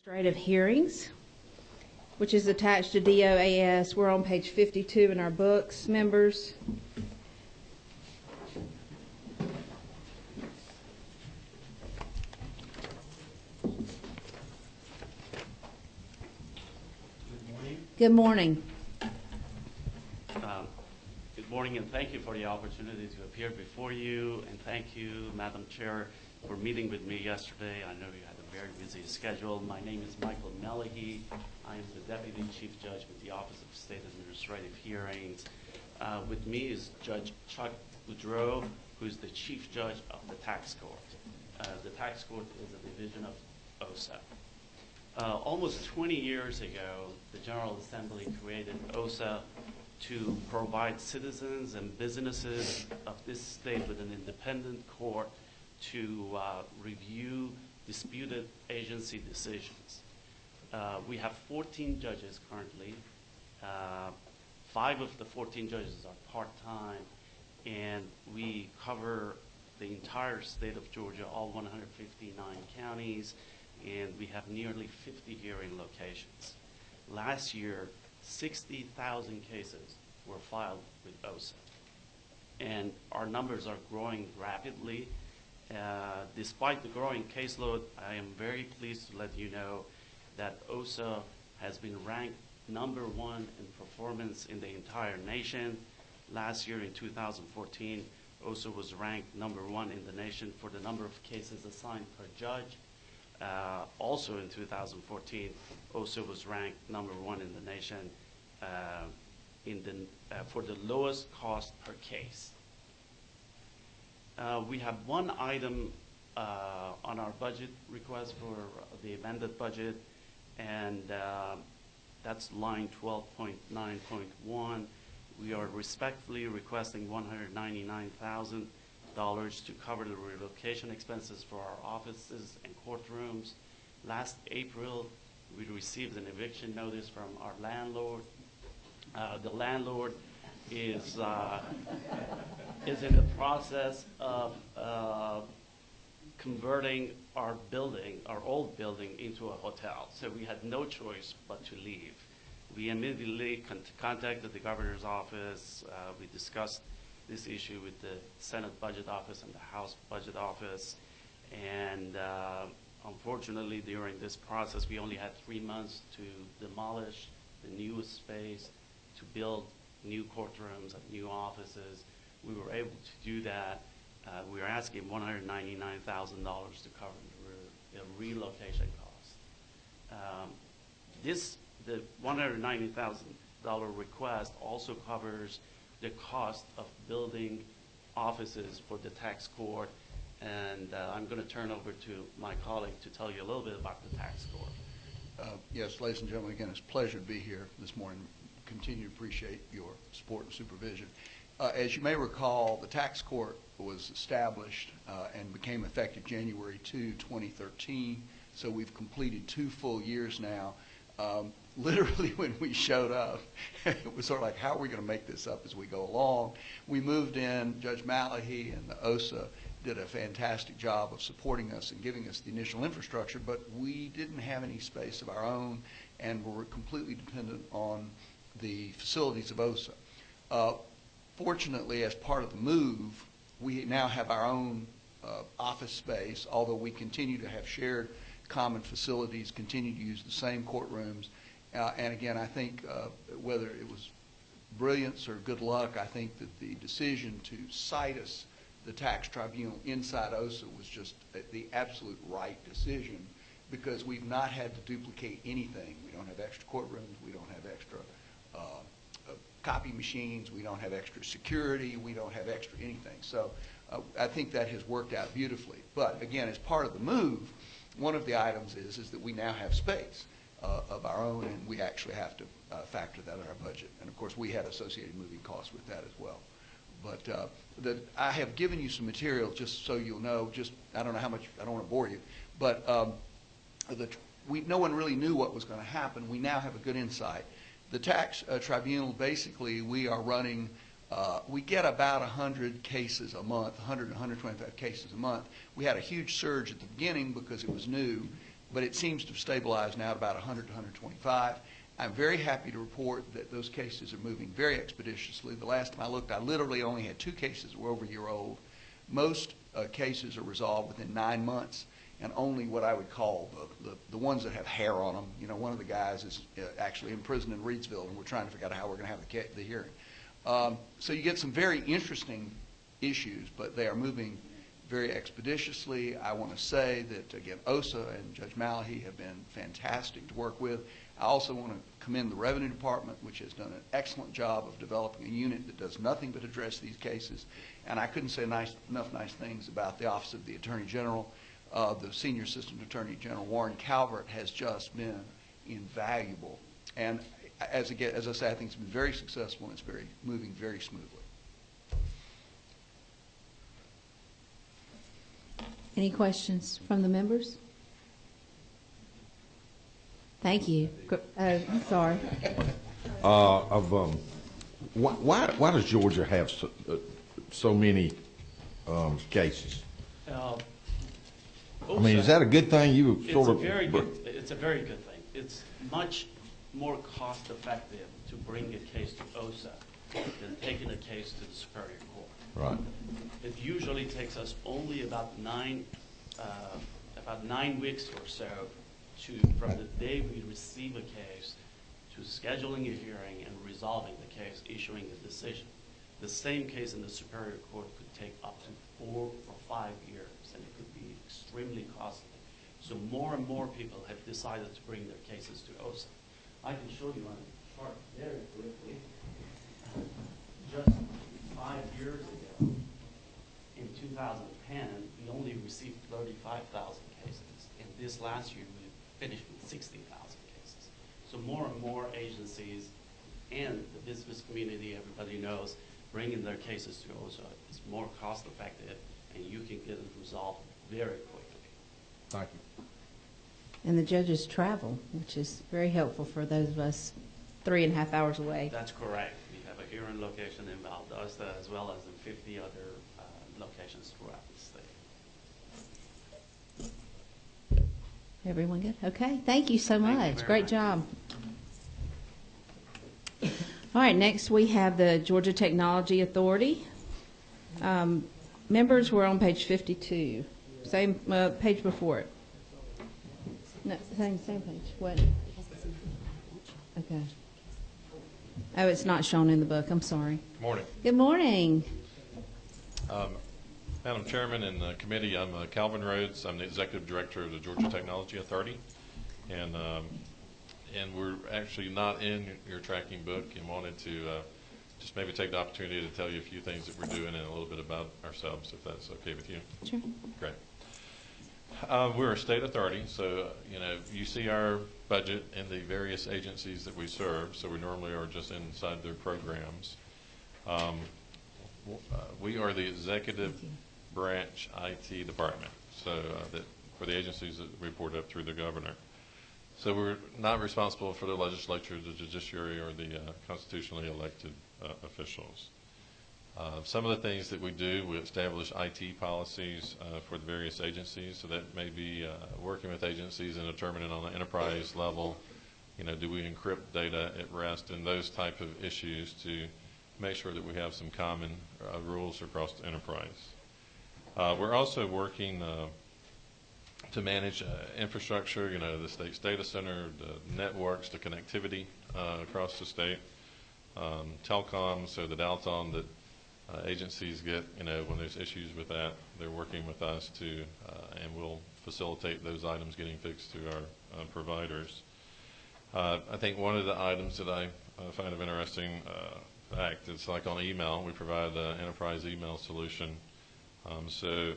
Administrative hearings, which is attached to DOAS. We're on page 52 in our books, members. Good morning. Good morning, and thank you for the opportunity to appear before you, and thank you, Madam Chair, for meeting with me yesterday. I know you had a very busy schedule. My name is Michael Melahy. I am the Deputy Chief Judge with the Office of State Administrative Hearings. With me is Judge Chuck Boudreau, who is the Chief Judge of the Tax Court. The Tax Court is a division of OSA. Almost 20 years ago, the General Assembly created OSA to provide citizens and businesses of this state with an independent court to review disputed agency decisions. We have 14 judges currently. 5 of the 14 judges are part-time, and we cover the entire state of Georgia, all 159 counties, and we have nearly 50 hearing locations. Last year, 60,000 cases were filed with OSA, and our numbers are growing rapidly. Despite the growing caseload, I am very pleased to let you know that OSA has been ranked #1 in performance in the entire nation. Last year in 2014, OSA was ranked #1 in the nation for the number of cases assigned per judge. Also in 2014, OSA was ranked #1 in the nation for the lowest cost per case. We have one item on our budget request for the amended budget, and that's line 12.9.1. We are respectfully requesting $199,000 to cover the relocation expenses for our offices and courtrooms. Last April, we received an eviction notice from our landlord. The landlord is in the process of converting our building, our old building, into a hotel. So we had no choice but to leave. We immediately contacted the governor's office. We discussed this issue with the Senate Budget Office and the House Budget Office. And unfortunately, during this process, we only had 3 months to demolish the newest space, to build new courtrooms and new offices. We were able to do that. We were asking $199,000 to cover the relocation costs. The $190,000 request also covers the cost of building offices for the tax court, and I'm going to turn over to my colleague to tell you a little bit about the tax court. Yes, ladies and gentlemen, again, it's a pleasure to be here this morning. Continue to appreciate your support and supervision. As you may recall, the tax court was established and became effective January 2, 2013, so we've completed 2 full years now. Literally, when we showed up, it was sort of like, how are we going to make this up as we go along? We moved in. Judge Melahy and the OSA did a fantastic job of supporting us and giving us the initial infrastructure, but we didn't have any space of our own, and we were completely dependent on the facilities of OSA. Fortunately, as part of the move, we now have our own office space, although we continue to have shared common facilities, continue to use the same courtrooms. And again, I think whether it was brilliance or good luck, I think that the decision to cite us, the tax tribunal inside OSA, was just the absolute right decision, because we've not had to duplicate anything. We don't have extra courtrooms. We don't have extra copy machines. We don't have extra security. We don't have extra anything. So I think that has worked out beautifully. But again, as part of the move, one of the items is that we now have space of our own, and we actually have to factor that in our budget. And of course, we had associated moving costs with that as well. But I have given you some material just so you'll know. I don't know how much. I don't want to bore you, but no one really knew what was going to happen. We now have a good insight. The tax tribunal, basically, we are running, we get about 100 cases a month, 100 to 125 cases a month. We had a huge surge at the beginning because it was new, but it seems to have stabilized now at about 100 to 125. I'm very happy to report that those cases are moving very expeditiously. The last time I looked, I literally only had 2 cases that were over a year old. Most cases are resolved within 9 months, and only what I would call the ones that have hair on them. You know, one of the guys is actually in prison in Reidsville, and we're trying to figure out how we're going to have the hearing. So you get some very interesting issues, but they are moving very expeditiously. I want to say that, again, OSA and Judge Malahy have been fantastic to work with. I also want to commend the Revenue Department, which has done an excellent job of developing a unit that does nothing but address these cases. And I couldn't say enough nice things about the Office of the Attorney General. The Senior Assistant Attorney General, Warren Calvert, has just been invaluable. And as I say, I think it's been very successful, and it's moving very smoothly. Any questions from the members? Thank you. I'm sorry. Why does Georgia have so many cases? I mean, is that a good thing? It's a very good thing. It's much more cost effective to bring a case to OSA than taking a case to the Superior Court. Right. It usually takes us only about 9 weeks or so from the day we receive a case to scheduling a hearing and resolving the case, issuing a decision. The same case in the Superior Court could take up to 4 or 5 years, and it could be extremely costly. So more and more people have decided to bring their cases to OSA. I can show you on a chart very quickly. Just 5 years ago, in 2010, we only received 35,000 cases. And this last year, we finished with 60,000 cases. So more and more agencies and the business community, everybody knows, bringing their cases to OSA is more cost effective, and you can get it resolved very quickly. Thank you. And the judges travel, which is very helpful for those of us 3.5 hours away. That's correct. We have a hearing location in Valdosta as well as in 50 other locations throughout the state. Everyone good? Okay. Thank you so much. Great job. All right. Next, we have the Georgia Technology Authority. Members were on page 52. Same page before it. No, same page. What? Okay. Oh, it's not shown in the book. I'm sorry. Good morning. Good morning. Madam Chairman and the committee, I'm Calvin Rhodes. I'm the Executive Director of the Georgia Technology Authority. And we're actually not in your tracking book, and wanted to just maybe take the opportunity to tell you a few things that we're doing and a little bit about ourselves, if that's okay with you. Sure. Great. We're a state authority, so you see our budget in the various agencies that we serve, so we normally are just inside their programs. We are the executive branch IT department, so that for the agencies that report up through the governor. So we're not responsible for the legislature, the judiciary, or the constitutionally elected officials. Some of the things that we do, we establish IT policies for the various agencies. So that may be working with agencies and determining on the enterprise level, do we encrypt data at rest, and those type of issues to make sure that we have some common rules across the enterprise. We're also working to manage infrastructure, the state's data center, the networks, the connectivity across the state, telecom, so the downtime that agencies get, when there's issues with that, they're working with us to, and we'll facilitate those items getting fixed to our providers. I think one of the items that I find of interesting fact, it's like on email, we provide an enterprise email solution. So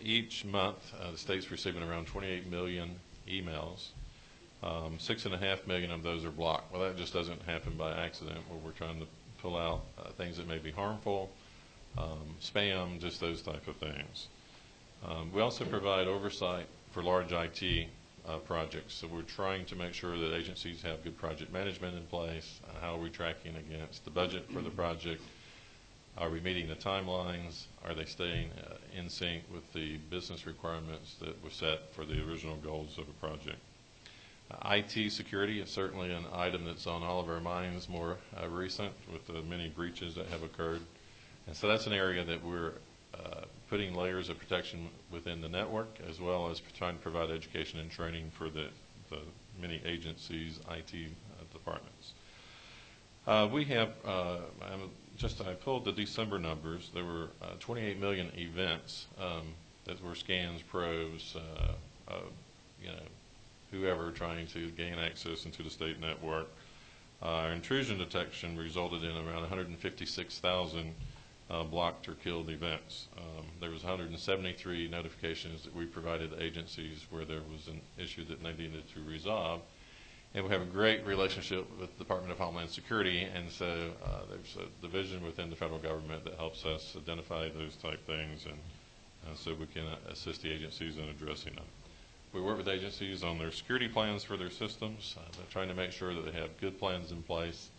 each month, the state's receiving around 28 million emails. 6.5 million of those are blocked. Well, that just doesn't happen by accident, where we're trying to pull out things that may be harmful, spam, just those type of things. We also provide oversight for large IT projects. So we're trying to make sure that agencies have good project management in place. How are we tracking against the budget for the project? Are we meeting the timelines? Are they staying in sync with the business requirements that were set for the original goals of a project? IT security is certainly an item that's on all of our minds more recent with the many breaches that have occurred. And so that's an area that we're putting layers of protection within the network, as well as trying to provide education and training for the many agencies, IT departments. We have, I pulled the December numbers. There were 28 million events that were scans, probes, whoever trying to gain access into the state network. Intrusion detection resulted in around 156,000 blocked or killed events. There was 173 notifications that we provided to agencies where there was an issue that they needed to resolve. And we have a great relationship with the Department of Homeland Security, and so there's a division within the federal government that helps us identify those type things, and so we can assist the agencies in addressing them. We work with agencies on their security plans for their systems, trying to make sure that they have good plans in place,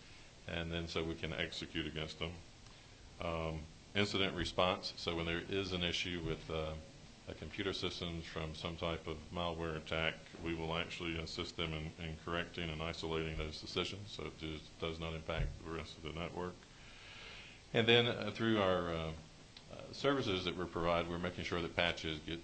and then so we can execute against them. Incident response, so when there is an issue with a computer systems from some type of malware attack, we will actually assist them in correcting and isolating those decisions so it just does not impact the rest of the network. And then through our services that we provide, we're making sure that patches get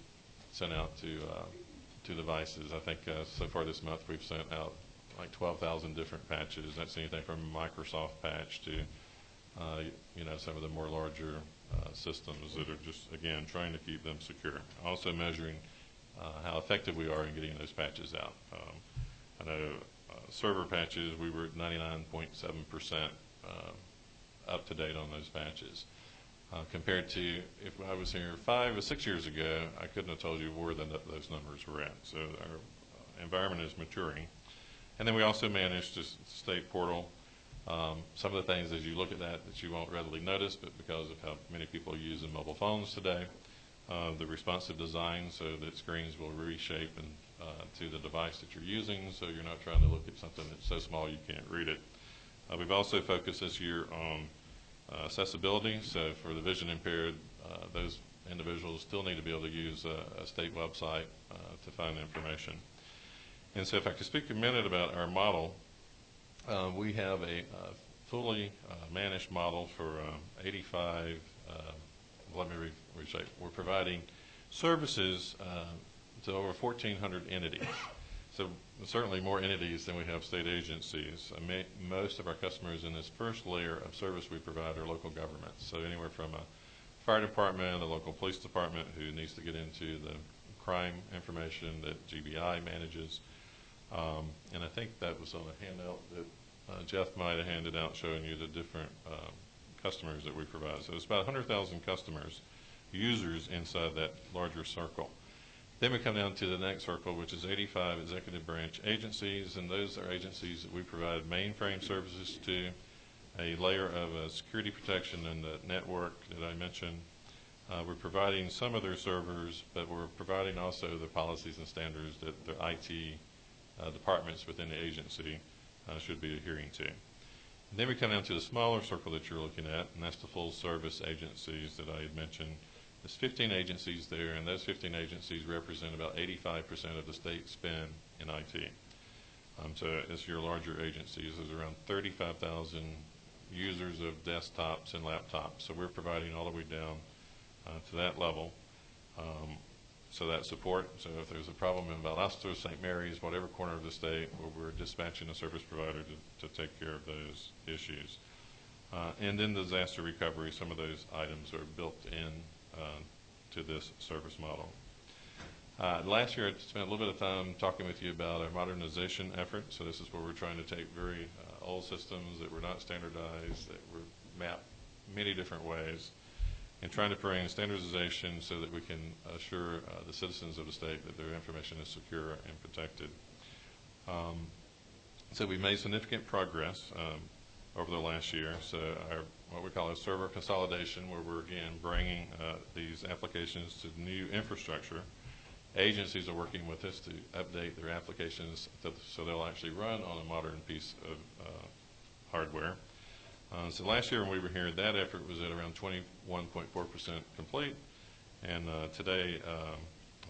sent out to devices. I think so far this month we've sent out like 12,000 different patches. That's anything from a Microsoft patch to some of the more larger systems that are just, again, trying to keep them secure. Also measuring how effective we are in getting those patches out. I know server patches, we were at 99.7% up to date on those patches. Compared to if I was here 5 or 6 years ago, I couldn't have told you where those numbers were at. So our environment is maturing. And then we also manage the state portal. Some of the things as you look at that you won't readily notice, but because of how many people are using mobile phones today, the responsive design so that screens will reshape to the device that you're using, so you're not trying to look at something that's so small you can't read it. We've also focused this year on accessibility, so for the vision impaired, those individuals still need to be able to use a state website to find information. And so if I could speak a minute about our model, we have a fully managed model for 85, let me reshape. We're providing services to over 1,400 entities. So certainly more entities than we have state agencies. Most of our customers in this first layer of service we provide are local governments. So anywhere from a fire department, a local police department who needs to get into the crime information that GBI manages. And I think that was on a handout that Jeff might have handed out showing you the different customers that we provide. So it's about 100,000 customers, users inside that larger circle. Then we come down to the next circle, which is 85 executive branch agencies, and those are agencies that we provide mainframe services to, a layer of security protection in the network that I mentioned. We're providing some of their servers, but we're providing also the policies and standards that the IT departments within the agency should be adhering to. And then we come down to the smaller circle that you're looking at, and that's the full service agencies that I had mentioned. There's 15 agencies there, and those 15 agencies represent about 85% of the state spend in IT. So as your larger agencies, there's around 35,000 users of desktops and laptops. So we're providing all the way down to that level. So that support, so if there's a problem in Valdosta, St. Mary's, whatever corner of the state, we're dispatching a service provider to take care of those issues. And then disaster recovery, some of those items are built in to this service model. Last year I spent a little bit of time talking with you about our modernization effort. So this is where we're trying to take very old systems that were not standardized, that were mapped many different ways, and trying to bring standardization so that we can assure the citizens of the state that their information is secure and protected. So we've made significant progress over the last year. So what we call a server consolidation, where we're again bringing these applications to new infrastructure. Agencies are working with us to update their applications so they'll actually run on a modern piece of hardware. So last year when we were here, that effort was at around 21.4% complete, and today,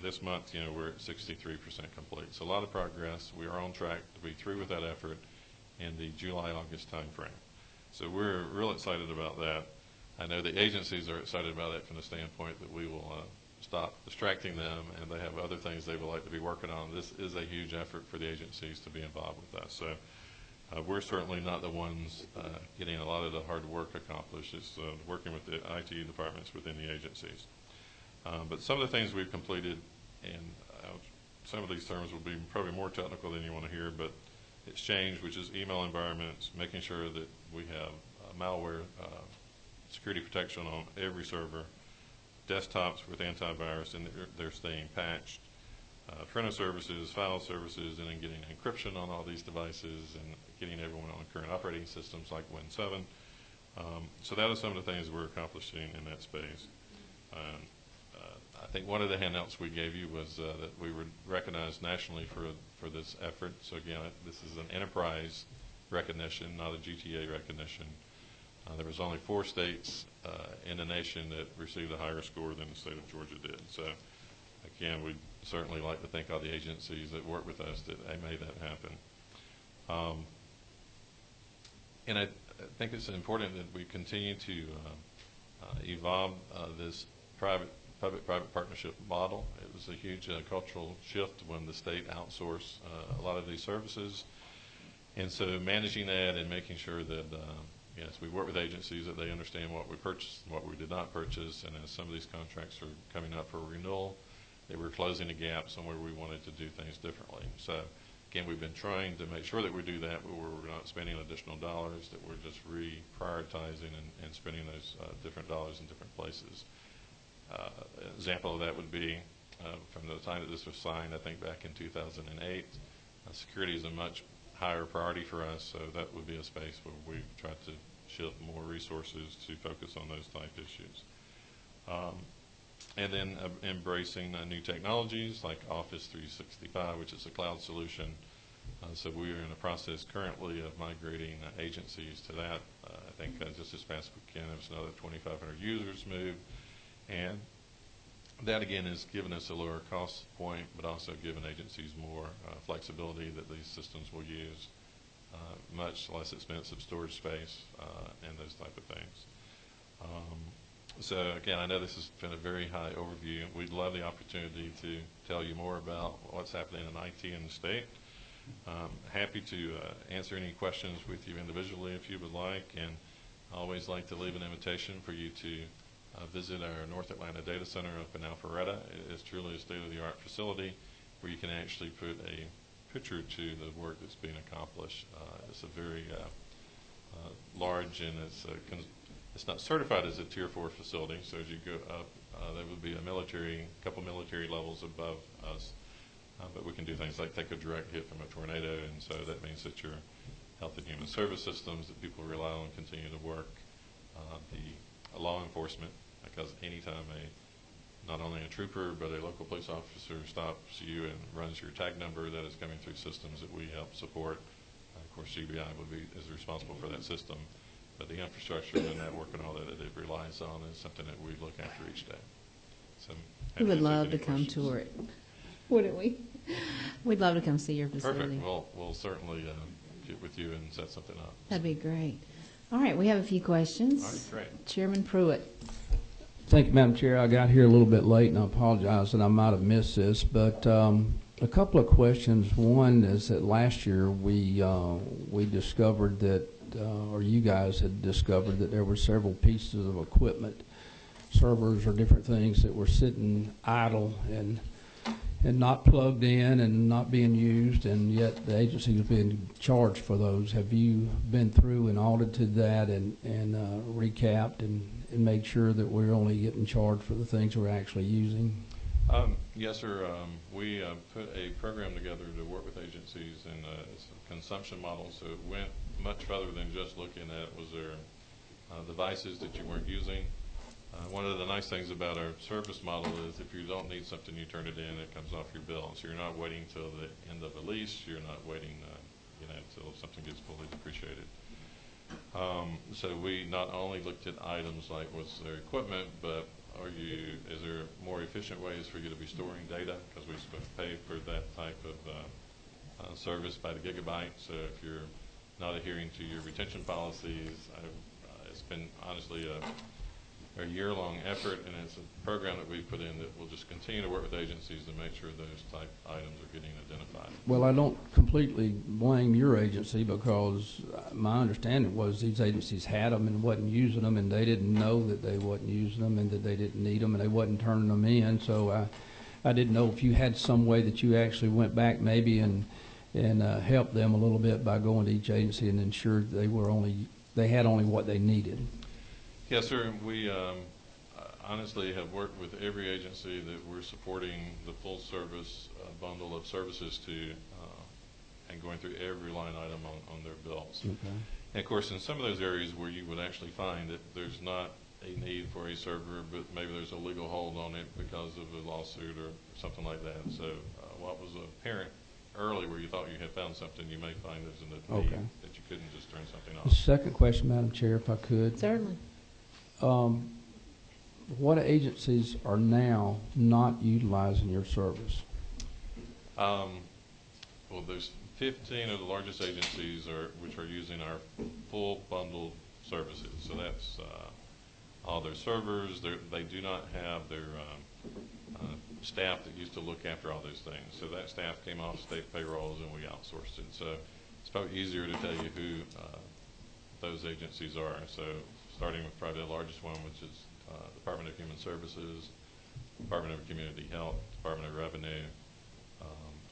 this month, we're at 63% complete. So a lot of progress. We are on track to be through with that effort in the July-August timeframe. So we're real excited about that. I know the agencies are excited about that from the standpoint that we will stop distracting them, and they have other things they would like to be working on. This is a huge effort for the agencies to be involved with us. So we're certainly not the ones getting a lot of the hard work accomplished. It's working with the IT departments within the agencies. But some of the things we've completed, and some of these terms will be probably more technical than you want to hear, but Exchange, which is email environments, making sure that we have malware security protection on every server, desktops with antivirus, and they're staying patched, printer services, file services, and then getting encryption on all these devices and getting everyone on current operating systems like Win 7. So that is some of the things we're accomplishing in that space. I think one of the handouts we gave you was that we were recognized nationally for this effort. So again, this is an enterprise recognition, not a GTA recognition. There was only 4 states in the nation that received a higher score than the state of Georgia did. So again, we'd certainly like to thank all the agencies that work with us that they made that happen. And I think it's important that we continue to evolve this public-private partnership model. It was a huge cultural shift when the state outsourced a lot of these services. And so managing that and making sure that, yes, we work with agencies that they understand what we purchased and what we did not purchase. And as some of these contracts are coming up for renewal, they were closing a gap somewhere we wanted to do things differently. So again, we've been trying to make sure that we do that, but we're not spending additional dollars, that we're just reprioritizing and spending those different dollars in different places. An example of that would be from the time that this was signed, I think back in 2008, security is a much higher priority for us, so that would be a space where we've tried to shift more resources to focus on those type issues. And then embracing new technologies like Office 365, which is a cloud solution. So we are in the process currently of migrating agencies to that. I think just this past weekend, there was another 2,500 users moved. And that, again, has given us a lower cost point, but also given agencies more flexibility that these systems will use, much less expensive storage space, and those type of things. So, again, I know this has been a very high overview. We'd love the opportunity to tell you more about what's happening in IT in the state. Happy to answer any questions with you individually if you would like, and I always like to leave an invitation for you to visit our North Atlanta Data Center up in Alpharetta. It is truly a state-of-the-art facility where you can actually put a picture to the work that's being accomplished. It's a very large, and it's not certified as a Tier 4 facility, so as you go up, there would be a couple military levels above us, but we can do things like take a direct hit from a tornado, and so that means that your health and human service systems that people rely on continue to work. The law enforcement, because anytime not only a trooper but a local police officer stops you and runs your tag number, that is coming through systems that we help support. Of course, GBI is responsible for that system, but the infrastructure and the network and all that it relies on is something that we look after each day. So We would love to come tour it, wouldn't we? We'd love to come see your facility. Perfect. We'll certainly get with you and set something up. That'd be great. All right, we have a few questions. All right, great. Chairman Pruitt. Thank you, Madam Chair. I got here a little bit late, and I apologize that I might have missed this, but a couple of questions. One is that last year we discovered that, or you guys had discovered that there were several pieces of equipment, servers or different things that were sitting idle and not plugged in and not being used, and yet the agency was being charged for those. Have you been through and audited that and recapped and made sure that we're only getting charged for the things we're actually using? Yes, sir. We put a program together to work with agencies, and it's a consumption model, so it went much further than just looking at was there devices that you weren't using. One of the nice things about our service model is if you don't need something, you turn it in, it comes off your bill. So you're not waiting till the end of a lease, you're not waiting until something gets fully depreciated. So we not only looked at items like what's their equipment, but is there more efficient ways for you to be storing data? Because we pay for that type of service by the gigabyte. So if you're not adhering to your retention policies, it's been honestly a year-long effort, and it's a program that we put in that will just continue to work with agencies to make sure those type items are getting identified. Well, I don't completely blame your agency, because my understanding was these agencies had them and wasn't using them, and they didn't know that they wasn't using them and that they didn't need them and they wasn't turning them in. So I didn't know if you had some way that you actually went back maybe and helped them a little bit by going to each agency and ensured they had only what they needed. Yes, sir. We honestly have worked with every agency that we're supporting the full service bundle of services to, and going through every line item on their bills. Okay. And of course, in some of those areas where you would actually find that there's not a need for a server, but maybe there's a legal hold on it because of a lawsuit or something like that. So what was apparent early where you thought you had found something, you may find there's a need that you couldn't just turn something The off. second question, Madam Chair, if I could. Certainly. What agencies are now not utilizing your service? Well, there's 15 of the largest agencies which are using our full bundled services. So that's all their servers. They do not have their staff that used to look after all those things. So that staff came off state payrolls and we outsourced it. So it's probably easier to tell you who those agencies are. So starting with probably the largest one, which is Department of Human Services, Department of Community Health, Department of Revenue,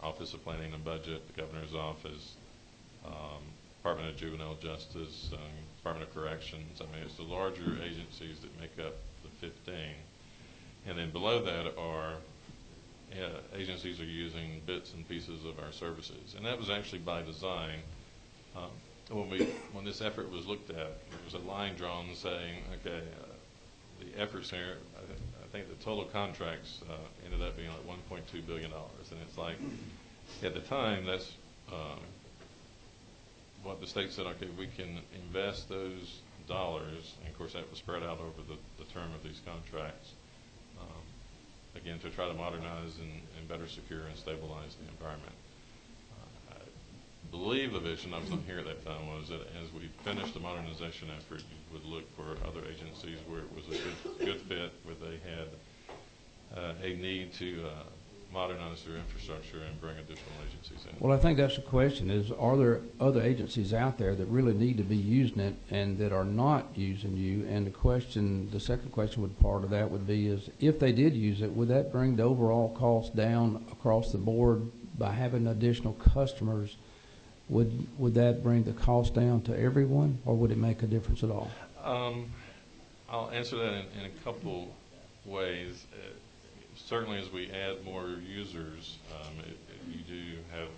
Office of Planning and Budget, the Governor's Office, Department of Juvenile Justice, Department of Corrections. I mean, it's the larger agencies that make up the 15. And then below that are agencies are using bits and pieces of our services. And that was actually by design. When this effort was looked at, there was a line drawn saying, okay, the efforts here, I think the total contracts ended up being like $1.2 billion. And it's like, at the time, that's what the state said, okay, we can invest those dollars, and of course that was spread out over the term of these contracts, again, to try to modernize and better secure and stabilize the environment. I believe the vision, I was not here at that time, was that as we finished the modernization effort, you would look for other agencies where it was a good fit, where they had a need to modernize their infrastructure and bring additional agencies in. Well, I think that's the question, is are there other agencies out there that really need to be using it and that are not using you? And the second question part of that would be is, if they did use it, would that bring the overall cost down across the board by having additional customers? Would that bring the cost down to everyone, or would it make a difference at all? I'll answer that in a couple ways. Certainly, as we add more users, you do have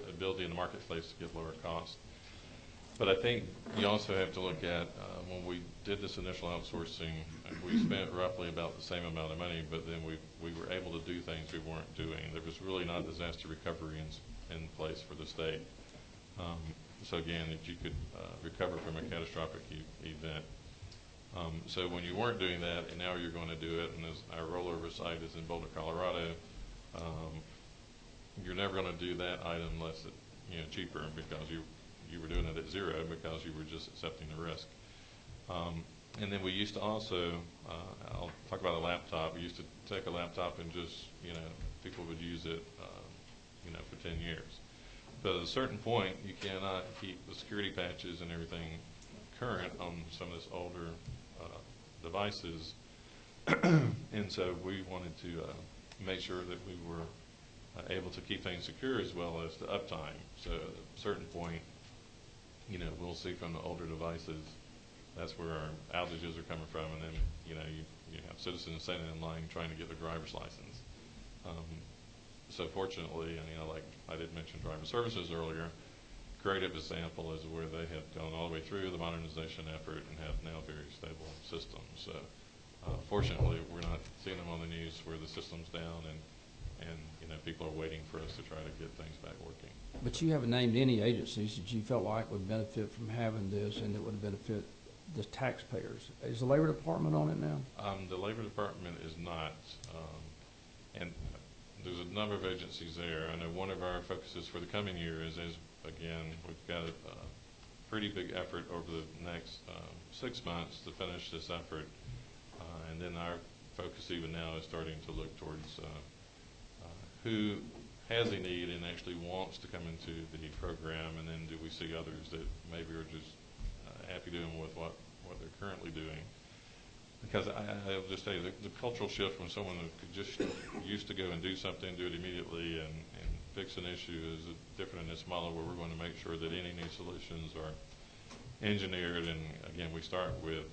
ability in the marketplace to get lower costs. But I think you also have to look at when we did this initial outsourcing, we spent roughly about the same amount of money, but then we were able to do things we weren't doing. There was really not disaster recovery in place for the state. So again, that you could recover from a catastrophic event. So when you weren't doing that, and now you're going to do it, and our rollover site is in Boulder, Colorado, you're never going to do that item unless it's cheaper, because you were doing it at zero because you were just accepting the risk. And then we used to also, I'll talk about a laptop. We used to take a laptop and just, people would use it, for 10 years. But at a certain point, you cannot keep the security patches and everything current on some of this older devices. And so we wanted to make sure that we were able to keep things secure as well as the uptime. So at a certain point, we'll see from the older devices, that's where our outages are coming from, and then you have citizens standing in line trying to get their driver's license. So fortunately, and like I did mention driver services earlier, creative example is where they have gone all the way through the modernization effort and have now very stable systems. So fortunately, we're not seeing them on the news where the system's down and and, people are waiting for us to try to get things back working. But you haven't named any agencies that you felt like would benefit from having this and that would benefit the taxpayers. Is the Labor Department on it now? The Labor Department is not, and there's a number of agencies there. I know one of our focuses for the coming year is, again, we've got a pretty big effort over the next 6 months to finish this effort, and then our focus even now is starting to look towards who has a need and actually wants to come into the program, and then do we see others that maybe are just happy doing with what they're currently doing. Because I'll just say the cultural shift from someone who could just used to go and do something, do it immediately, and fix an issue is different in this model where we're going to make sure that any new solutions are engineered. And again, we start with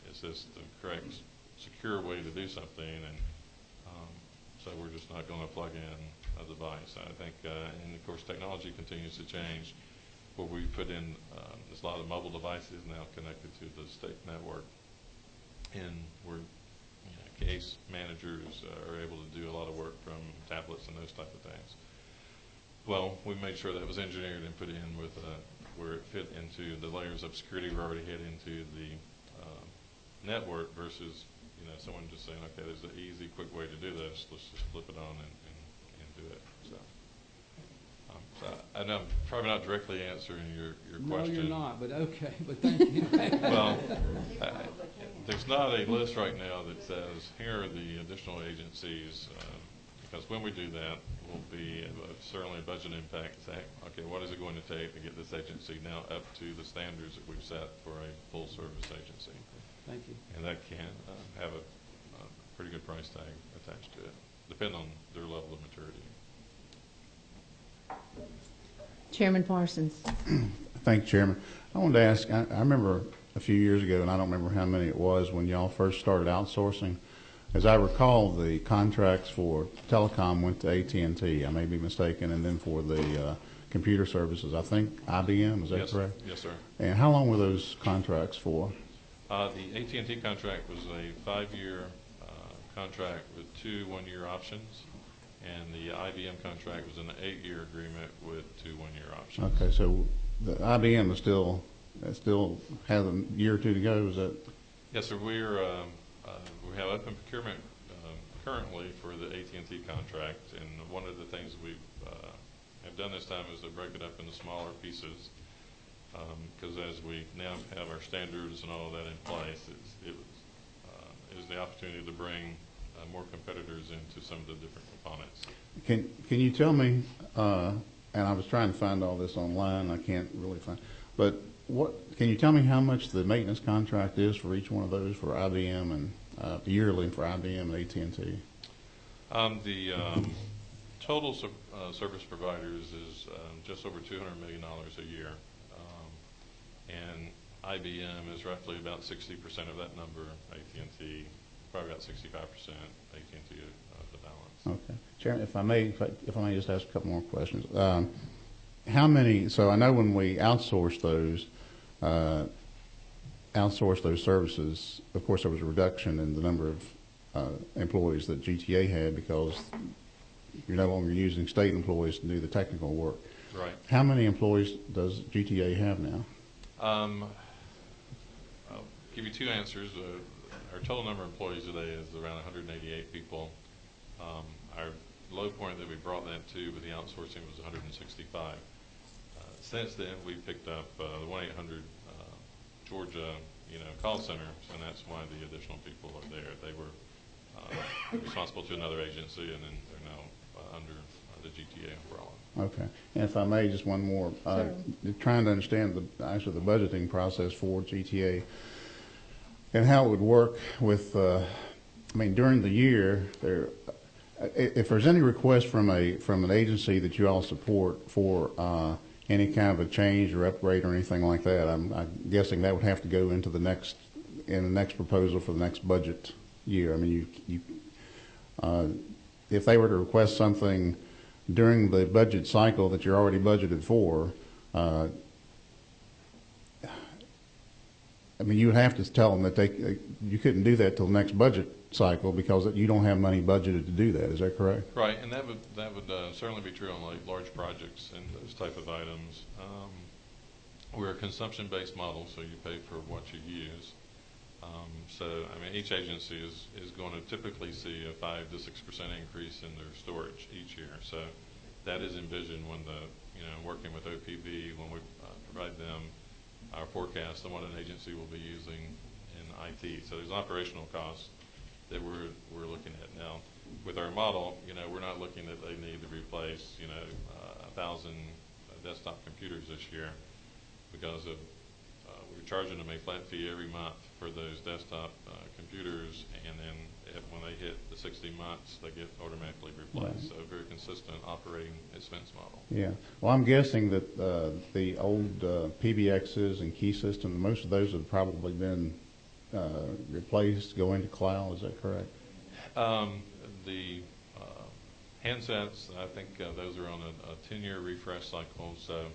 is this the correct, secure way to do something, and so we're just not going to plug in a device. I think, and of course, technology continues to change. Where we put in, there's a lot of mobile devices now connected to the state network, and we're, case managers are able to do a lot of work from tablets and those type of things. Well, we made sure that was engineered and put in with where it fit into the layers of security we already had into the network versus, someone just saying, okay, there's an easy, quick way to do this. Let's just flip it on and do it. So I know I'm probably not directly answering your question. No, you're not, but okay, but thank you. Well, there's not a list right now that says, here are the additional agencies, because when we do that, will be certainly a budget impact. Say, okay, what is it going to take to get this agency now up to the standards that we've set for a full-service agency? Thank you. And that can have a pretty good price tag attached to it, depending on their level of maturity. Chairman Parsons. Thank you, Chairman. I wanted to ask, I remember a few years ago, and I don't remember how many it was, when y'all first started outsourcing. As I recall, the contracts for telecom went to AT&T. I may be mistaken, and then for the computer services, I think IBM, is that correct? Yes, sir. And how long were those contracts for? The AT&T contract was a 5-year contract with 2 one-year options, and the IBM contract was an 8-year agreement with 2 one-year options. Okay, so the IBM is still has a year or 2 to go. Is that? Yes, sir. We have open procurement currently for the AT&T contract, and one of the things we have done this time is to break it up into smaller pieces. Because as we now have our standards and all of that in place, it is the opportunity to bring more competitors into some of the different components. Can you tell me? And I was trying to find all this online. I can't really find. But can you tell me how much the maintenance contract is for each one of those for IBM and yearly for IBM and AT&T? The total service providers is just over $200 million a year. And IBM is roughly about 60% of that number. AT&T, probably about 65%. AT&T of the balance. Okay, Chairman, if I may just ask a couple more questions. How many? So I know when we outsource those services, of course there was a reduction in the number of employees that GTA had because you're no longer using state employees to do the technical work. Right. How many employees does GTA have now? I'll give you 2 answers. Our total number of employees today is around 188 people. Our low point that we brought that to with the outsourcing was 165. Since then, we've picked up the 1-800 Georgia, call center, and that's why the additional people are there. They were responsible to another agency, and then they're now under the GTA umbrella. Okay. And if I may, just one more. Trying to understand the budgeting process for GTA and how it would work with, during the year, if there's any request from an agency that you all support for any kind of a change or upgrade or anything like that, I'm guessing that would have to go into the next proposal for the next budget year. If they were to request something during the budget cycle that you're already budgeted for, you would have to tell them that you couldn't do that till the next budget cycle because you don't have money budgeted to do that. Is that correct? Right, and that would certainly be true on like large projects and those type of items. We're a consumption-based model, so you pay for what you use. So, I mean, each agency is going to typically see a 5 to 6% increase in their storage each year. So that is envisioned when working with OPB, when we provide them our forecast on what an agency will be using in IT. So there's operational costs that we're looking at now. With our model, we're not looking that they need to replace, 1,000 desktop computers this year because of we're charging them a flat fee every month for those desktop computers, and then when they hit the 60 months, they get automatically replaced. Right. So a very consistent operating expense model. Yeah. Well, I'm guessing that the old PBXs and key systems, most of those have probably been replaced, go into cloud. Is that correct? The handsets, I think those are on a 10-year refresh cycle. So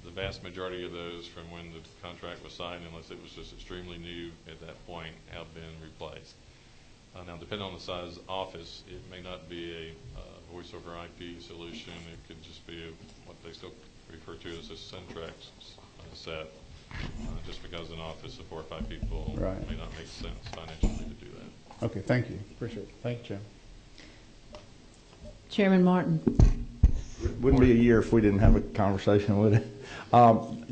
the vast majority of those from when the contract was signed, unless it was just extremely new at that point, have been replaced. Now, depending on the size office, it may not be a voice over IP solution. It could just be what they still refer to as a Centrex set. Just because an office of 4 or 5 people may not make sense financially to do that. Okay, thank you. Appreciate it. Thank you, Chairman. Chairman Martin. Wouldn't be a year if we didn't have a conversation with it.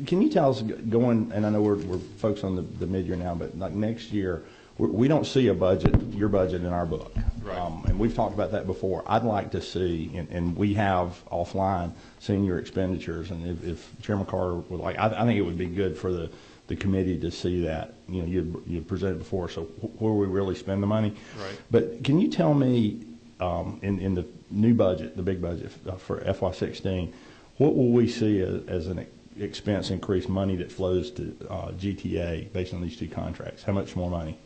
Can you tell us, and I know we're focused on the mid-year now, but like next year, we don't see a budget, your budget in our book. Right. And we've talked about that before. I'd like to see, and we have offline, seen your expenditures, and if Chairman Carter would like, I think it would be good for the committee to see that. You'd presented before, so where we really spend the money. Right. But can you tell me, in the new budget, the big budget for FY16, what will we see as an expense increase, money that flows to GTA based on these 2 contracts? How much more money?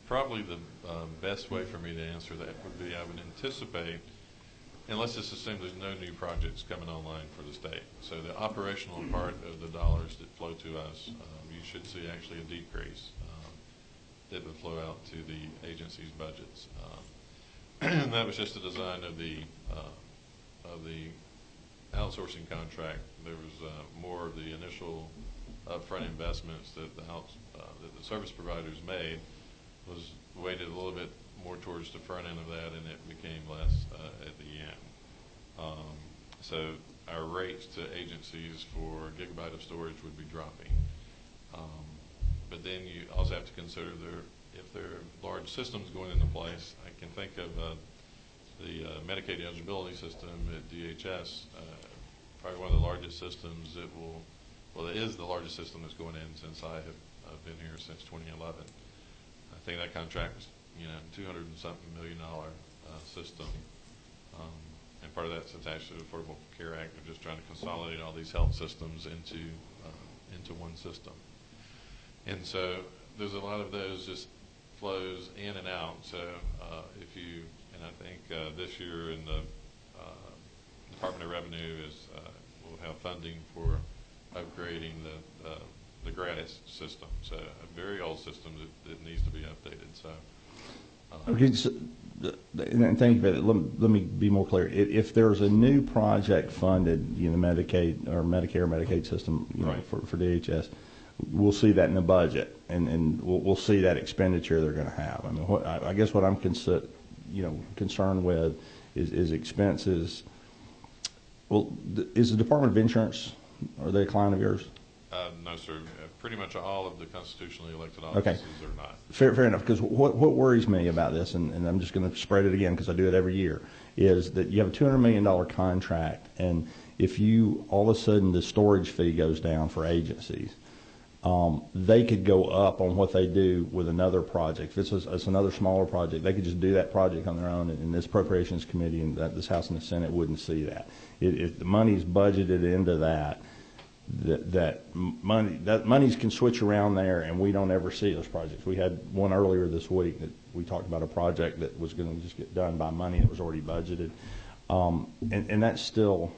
Probably the best way for me to answer that would be I would anticipate, and let's just assume there's no new projects coming online for the state. So the operational part of the dollars that flow to us, you should see actually a decrease that would flow out to the agency's budgets. And that was just the design of the outsourcing contract. There was more of the initial upfront investments that the service providers made was weighted a little bit more towards the front end of that, and it became less at the end. So our rates to agencies for gigabyte of storage would be dropping. But then you also have to consider if there are large systems going into place. I can think of the Medicaid eligibility system at DHS, probably one of the largest systems that it is the largest system that's going in since I have been here since 2011. I think that contract was, $200-something million system. And part of that's attached to the Affordable Care Act of just trying to consolidate all these health systems into one system. And so there's a lot of those just flows in and out. So and I think this year in the Department of Revenue will have funding for upgrading the gratis system. So a very old system that needs to be updated. So. Okay, so, and thank you for that. Let me be more clear. If there's a new project funded, Medicaid or Medicare, Medicaid system, right. for DHS, we'll see that in the budget, and we'll see that expenditure they're going to have. I mean, I guess what I'm concerned with is expenses. Well, is the Department of Insurance, are they a client of yours? No, sir. Pretty much all of the constitutionally elected offices are not. Fair enough, because what worries me about this, and I'm just going to spread it again because I do it every year, is that you have a $200 million contract, and if all of a sudden the storage fee goes down for agencies, they could go up on what they do with another project. If it's another smaller project, they could just do that project on their own, and this Appropriations Committee and this House and the Senate wouldn't see that. If the money's budgeted into that monies can switch around there, and we don't ever see those projects. We had one earlier this week that we talked about a project that was going to just get done by money that was already budgeted, and that's still,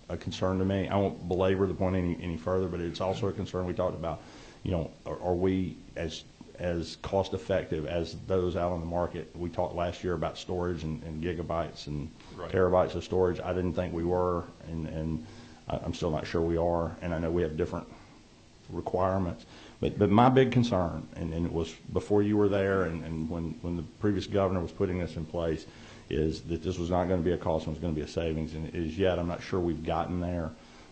a concern to me. I won't belabor the point any further, but it's also a concern. We talked about, are we as cost effective as those out on the market? We talked last year about storage and gigabytes and Right. terabytes of storage. I didn't think we were, and I'm still not sure we are. And I know we have different requirements. But my big concern, and it was before you were there and when the previous governor was putting this in place, is that this was not going to be a cost, it was going to be a savings. And as yet, I'm not sure we've gotten there,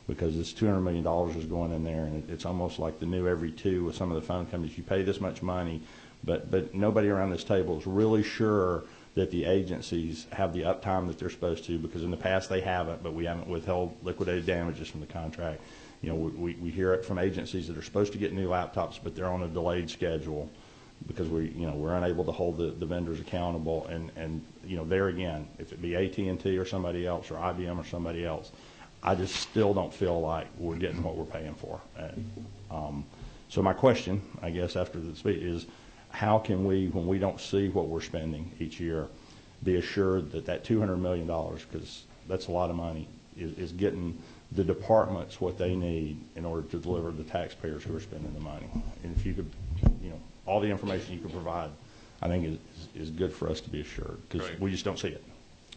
because this $200 million is going in there, and it's almost like the new every two with some of the phone companies. You pay this much money, but nobody around this table is really sure that the agencies have the uptime that they're supposed to, because in the past they haven't, but we haven't withheld liquidated damages from the contract. We hear it from agencies that are supposed to get new laptops, but they're on a delayed schedule because we're unable to hold the vendors accountable. And there again, if it be AT&T or somebody else, or IBM or somebody else, I just still don't feel like we're getting what we're paying for. And, so my question, I guess, after the speech is, how can we, when we don't see what we're spending each year, be assured that that $200 million, because that's a lot of money, is getting the departments what they need in order to deliver to the taxpayers who are spending the money? And if you could, all the information you could provide, I think is good for us to be assured, because we just don't see it.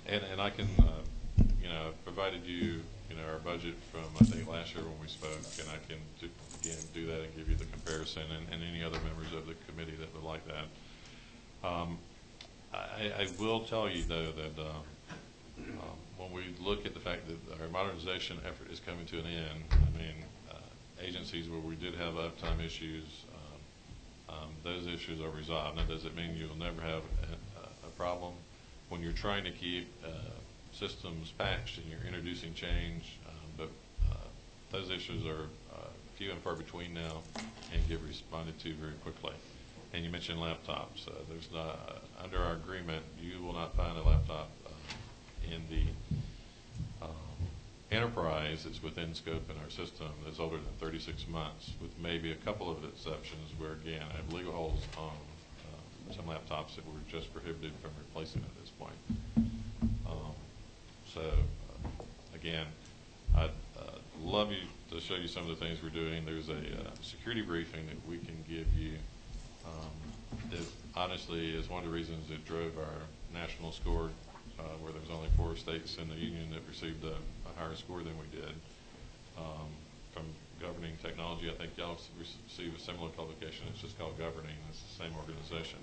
And I can, provided you, our budget from, I think, last year when we spoke, and I can, again, do that and give you the comparison, and any other members of the committee that would like that. I will tell you, though, that when we look at the fact that our modernization effort is coming to an end, agencies where we did have uptime issues, those issues are resolved. Now, does it mean you'll never have a problem? When you're trying to keep systems patched and you're introducing change, but those issues are few and far between now and get responded to very quickly. And you mentioned laptops. There's not, under our agreement, you will not find a laptop in the enterprise that's within scope in our system that's older than 36 months, with maybe a couple of exceptions where, again, I have legal holds on some laptops that we're just prohibited from replacing at this point. Again, I'd love you to show you some of the things we're doing. There's a security briefing that we can give you that honestly is one of the reasons that drove our national score, where there's only 4 states in the union that received a higher score than we did. From Governing Technology, I think y'all receive a similar publication. It's just called Governing. It's the same organization.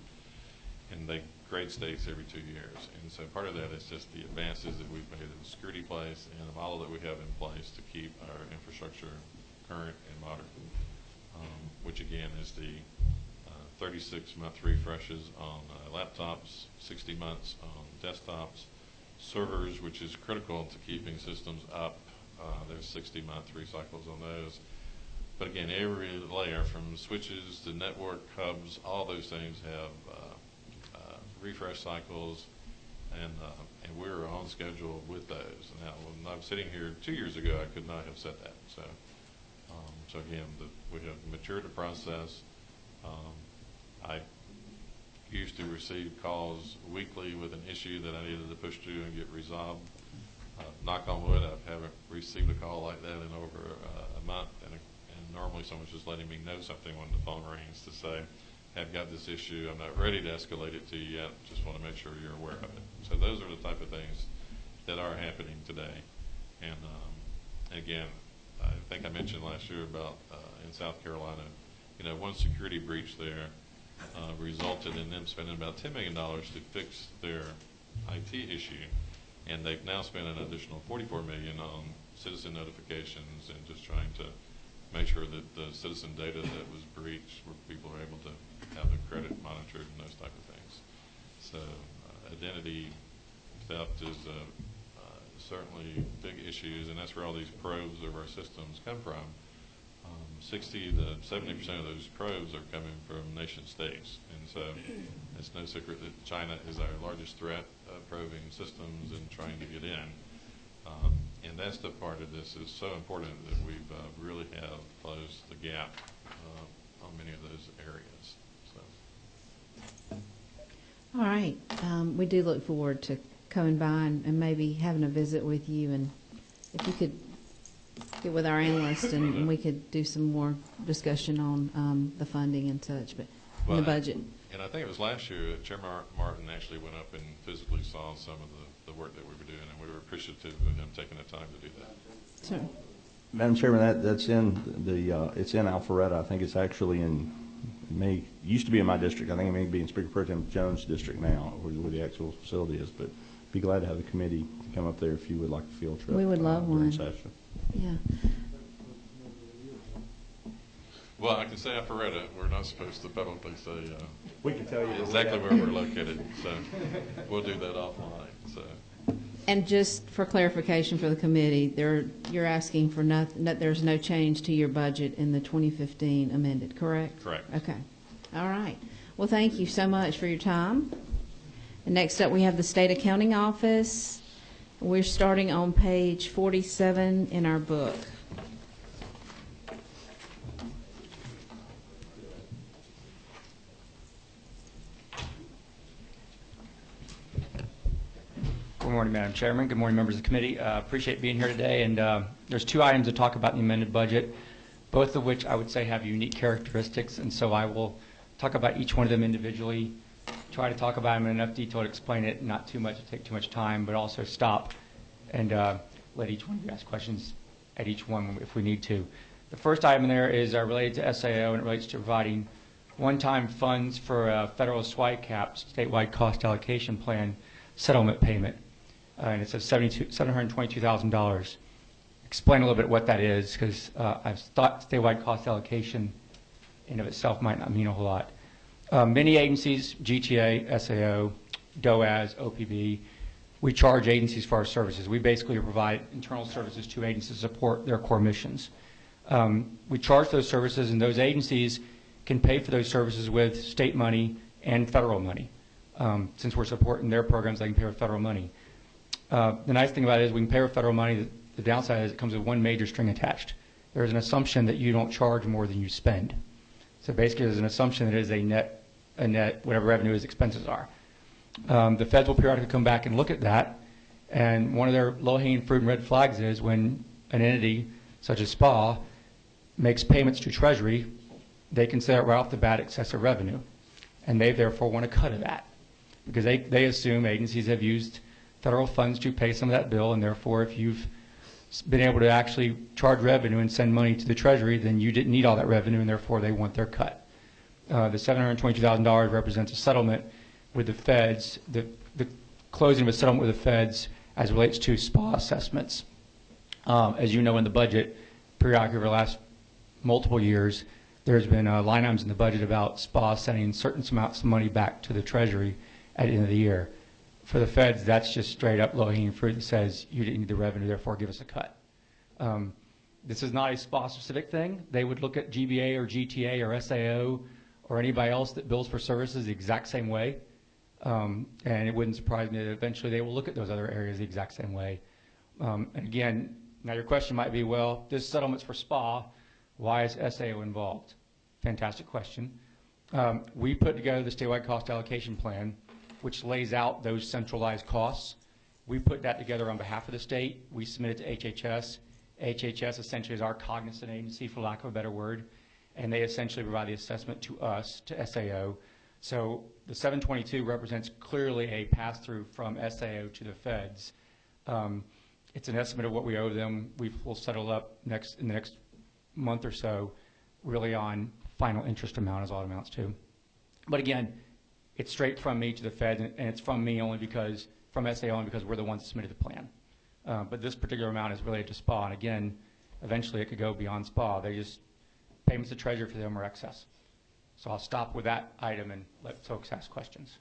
And they grade states every 2 years. And so part of that is just the advances that we've made in the security place and the model that we have in place to keep our infrastructure current and modern, which again is the 36-month refreshes on laptops, 60 months on desktops, servers, which is critical to keeping systems up. There's 60-month recycles on those. But again, every layer from switches to network hubs, all those things have refresh cycles, and we're on schedule with those. Now, when I'm sitting here 2 years ago, I could not have said that. So again, we have matured the process. I used to receive calls weekly with an issue that I needed to push through and get resolved. Knock on wood, I haven't received a call like that in over a month, and normally someone's just letting me know something when the phone rings to say, I've got this issue, I'm not ready to escalate it to you yet, just want to make sure you're aware of it. So those are the type of things that are happening today. And again, I think I mentioned last year about in South Carolina, one security breach there resulted in them spending about $10 million to fix their IT issue, and they've now spent an additional $44 million on citizen notifications and just trying to make sure that the citizen data that was breached, where people are able to have their credit monitored and those type of things. So identity theft is certainly big issues, and that's where all these probes of our systems come from. 60 to 70% of those probes are coming from nation states, and so it's no secret that China is our largest threat probing systems and trying to get in. And that's the part of this is so important that we've really have closed the gap on many of those areas. So. All right. We do look forward to coming by and maybe having a visit with you. And if you could get with our analyst and we could do some more discussion on the funding and such, but in the budget. And I think it was last year that Chairman Martin actually went up and physically saw some of the work that we were doing, and we were appreciative of him taking the time to do that. Sure. Madam Chairman, that's in the, it's in Alpharetta. I think it's actually used to be in my district. I think it may be in Speaker Pro Tem Jones' district now, where the actual facility is, but be glad to have the committee come up there if you would like a field trip. We would love during one. session. Yeah. Well, I can say Alpharetta. We're not supposed to publicly say We can tell you exactly where we're located, so we'll do that offline. So. And just for clarification for the committee, you're asking for there's no change to your budget in the 2015 amended, correct? Correct. Okay. All right. Well, thank you so much for your time. And next up, we have the State Accounting Office. We're starting on page 47 in our book. Good morning, Madam Chairman. Good morning, members of the committee. Appreciate being here today. And there's two items to talk about in the amended budget, both of which I would say have unique characteristics. And so I will talk about each one of them individually, try to talk about them in enough detail to explain it, not too much to take too much time, but also stop and let each one of you ask questions at each one if we need to. The first item in there is related to SAO, and it relates to providing one-time funds for a federal SWIPE cap, statewide cost allocation plan settlement payment. And it says $722,000. Explain a little bit what that is, because I've thought statewide cost allocation in of itself might not mean a whole lot. Many agencies, GTA, SAO, DOAS, OPB, we charge agencies for our services. We basically provide internal services to agencies to support their core missions. We charge those services, and those agencies can pay for those services with state money and federal money. Since we're supporting their programs, they can pay with federal money. The nice thing about it is we can pay with federal money. The downside is it comes with one major string attached. There's an assumption that you don't charge more than you spend. So basically there's an assumption that it is a net, whatever revenue is, expenses are. The feds will periodically come back and look at that, and one of their low-hanging fruit and red flags is when an entity such as SPA makes payments to Treasury, they consider it right off the bat excessive revenue, and they therefore want a cut of that because they assume agencies have used federal funds to pay some of that bill, and therefore if you've been able to actually charge revenue and send money to the Treasury, then you didn't need all that revenue, and therefore they want their cut. The $722,000 represents a settlement with the feds, the closing of a settlement with the feds as it relates to SPA assessments. As you know, in the budget, periodically over the last multiple years, there's been line items in the budget about SPA sending certain amounts of money back to the Treasury at the end of the year. For the feds, that's just straight up low-hanging fruit that says you didn't need the revenue, therefore give us a cut. This is not a SPA-specific thing. They would look at GBA or GTA or SAO or anybody else that bills for services the exact same way. And it wouldn't surprise me that eventually they will look at those other areas the exact same way. And again, now your question might be, well, this settlement's for SPA. Why is SAO involved? Fantastic question. We put together the statewide cost allocation plan, which lays out those centralized costs. We put that together on behalf of the state. We submit it to HHS. HHS essentially is our cognizant agency, for lack of a better word, and they essentially provide the assessment to us, to SAO. So the 722 represents clearly a pass-through from SAO to the feds. It's an estimate of what we owe them. We'll settle up in the next month or so, really on final interest amount is all it amounts to. But again, it's straight from me to the Fed, and it's from me only because, from SAO only because we're the ones that submitted the plan. But this particular amount is related to SPA, and again, eventually it could go beyond SPA. They just, payments to Treasury for them are excess. So I'll stop with that item and let folks ask questions.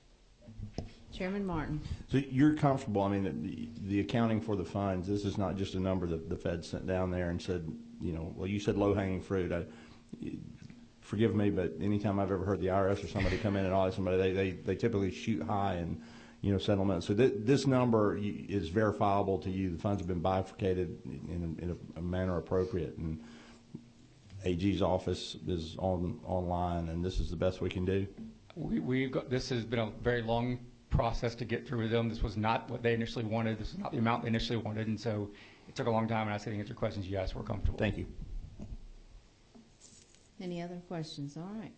Chairman Martin. So you're comfortable, I mean, the accounting for the funds, this is not just a number that the Fed sent down there and said, you know, well, you said low-hanging fruit. Forgive me, but anytime I've ever heard the IRS or somebody come in and audit somebody, they typically shoot high and, you know, settlements. So this number is verifiable to you. The funds have been bifurcated in a manner appropriate, and AG's office is online, and this is the best we can do. This has been a very long process to get through with them. This was not what they initially wanted. This is not the amount they initially wanted, and so took a long time and I said to answer questions. Yes, we're comfortable. Thank you. Any other questions? All right.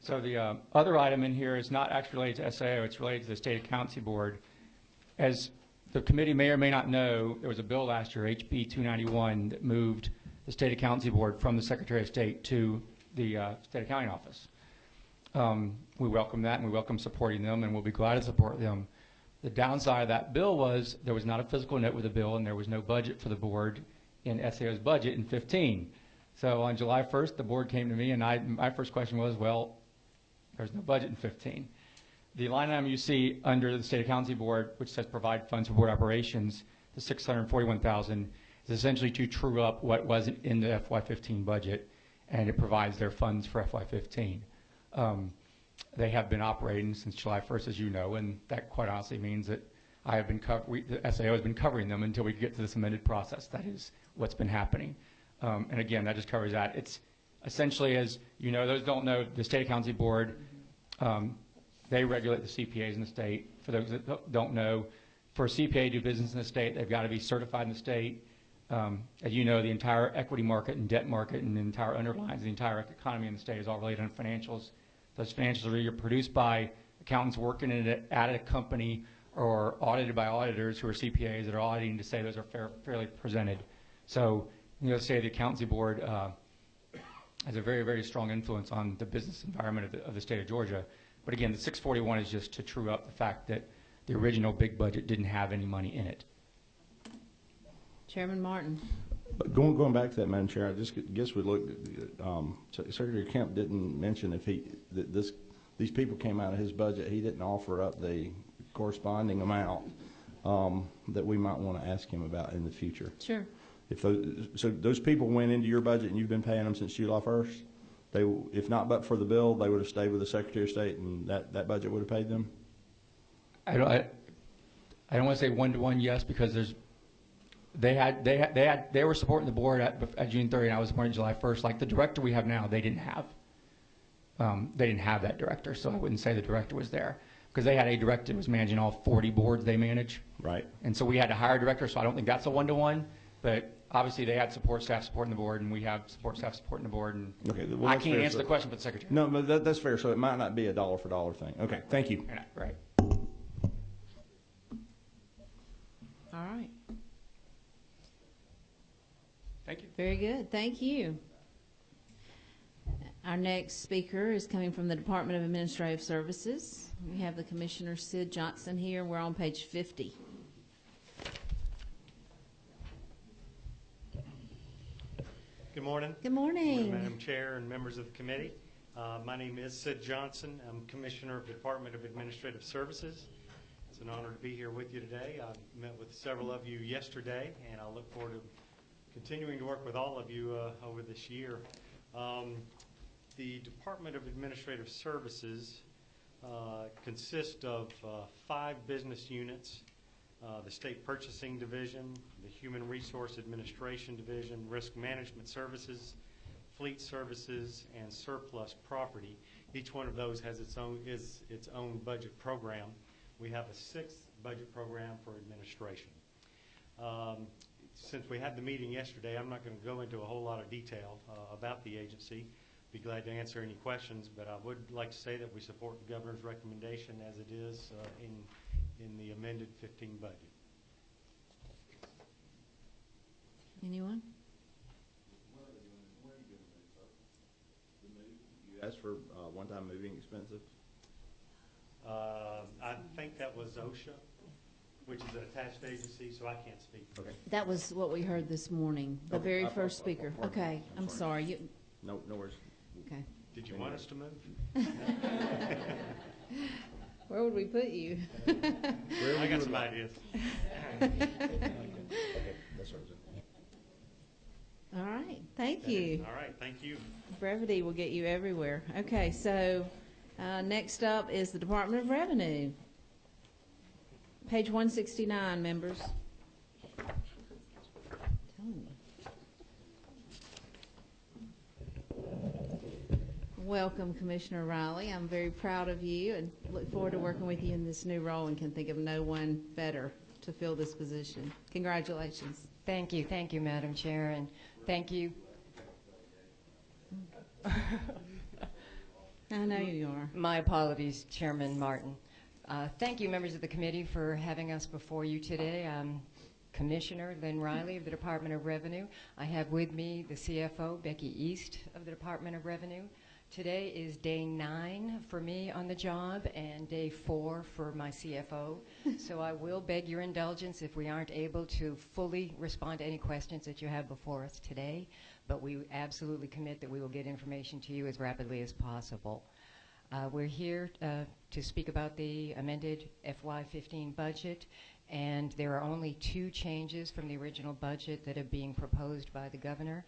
So the other item in here is not actually related to SAO. It's related to the State Accountancy Board. As the committee may or may not know, there was a bill last year, HB 291, that moved the State Accountancy Board from the Secretary of State to the State Accounting Office. We welcome that, and we welcome supporting them, and we'll be glad to support them. The downside of that bill was there was not a physical note with the bill, and there was no budget for the board in SAO's budget in 15. So on July 1st, the board came to me, and my first question was, well, there's no budget in 15. The line item you see under the State Accountancy Board, which says provide funds for board operations, the $641,000 is essentially to true up what wasn't in the FY15 budget, and it provides their funds for FY15. They have been operating since July 1st, as you know, and that quite honestly means that the SAO has been covering them until we get to this amended process. That is what's been happening. And again, that just covers that. It's essentially, as you know, those don't know, the State Accountancy Board, they regulate the CPAs in the state. For those that don't know, for a CPA to do business in the state, they've got to be certified in the state. As you know, the entire equity market and debt market and the entire underlines the entire economy in the state is all related on financials. Those financials are either produced by accountants working at a company or audited by auditors who are CPAs that are auditing to say those are fairly presented. So, say the Accountancy Board has a very, very strong influence on the business environment of the state of Georgia. But again, the 641 is just to true up the fact that the original big budget didn't have any money in it. Chairman Martin. But going back to that, Madam Chair, I just guess we looked. Secretary Kemp didn't mention if these people came out of his budget. He didn't offer up the corresponding amount that we might want to ask him about in the future. Sure. So those people went into your budget and you've been paying them since July 1st. If not but for the bill, they would have stayed with the Secretary of State, and that budget would have paid them. I don't want to say one-to-one yes, because they were supporting the board at June 30, and I was supporting July 1st. Like the director we have now, they didn't have that director, so I wouldn't say the director was there, because they had a director who was managing all 40 boards they manage. Right. And so we had to hire a director, so I don't think that's a one-to-one, but obviously they had support staff supporting the board, and we have support staff supporting the board, and okay, well, I can't answer the question for the secretary. No, but that's fair, so it might not be a dollar-for-dollar thing. Okay, thank you. Right. All right. Thank you. Very good. Thank you. Our next speaker is coming from the Department of Administrative Services. We have the Commissioner Sid Johnson here. We're on page 50. Good morning. Good morning. Good morning, Madam Chair and members of the committee. My name is Sid Johnson. I'm Commissioner of the Department of Administrative Services. It's an honor to be here with you today. I met with several of you yesterday, and I look forward to continuing to work with all of you over this year. The Department of Administrative Services consists of 5 business units: the State Purchasing Division, the Human Resource Administration Division, Risk Management Services, Fleet Services, and Surplus Property. Each one of those has its own budget program. We have a 6th budget program for administration. Since we had the meeting yesterday, I'm not going to go into a whole lot of detail about the agency. Be glad to answer any questions, but I would like to say that we support the governor's recommendation as it is in the amended 15 budget. Anyone? You asked for one-time moving expenses? I think that was OSHA, which is an attached agency, so I can't speak. Okay. That was what we heard this morning, the very first speaker. Okay, I'm sorry. No worries. Okay. Did you want us to move? Where would we put you? I got some ideas. All right, thank you. All right, thank you. Brevity will get you everywhere. Okay, so next up is the Department of Revenue. Page 169, members. Welcome, Commissioner Riley. I'm very proud of you and look forward to working with you in this new role, and can think of no one better to fill this position. Congratulations. Thank you, Madam Chair, and thank you. I know you are. My apologies, Chairman Martin. Thank you, members of the committee, for having us before you today. I'm Commissioner Lynn Riley of the Department of Revenue. I have with me the CFO, Becky East of the Department of Revenue. Today is day 9 for me on the job and day 4 for my CFO. So I will beg your indulgence if we aren't able to fully respond to any questions that you have before us today, but we absolutely commit that we will get information to you as rapidly as possible. We're here to speak about the amended FY15 budget, and there are only 2 changes from the original budget that are being proposed by the governor.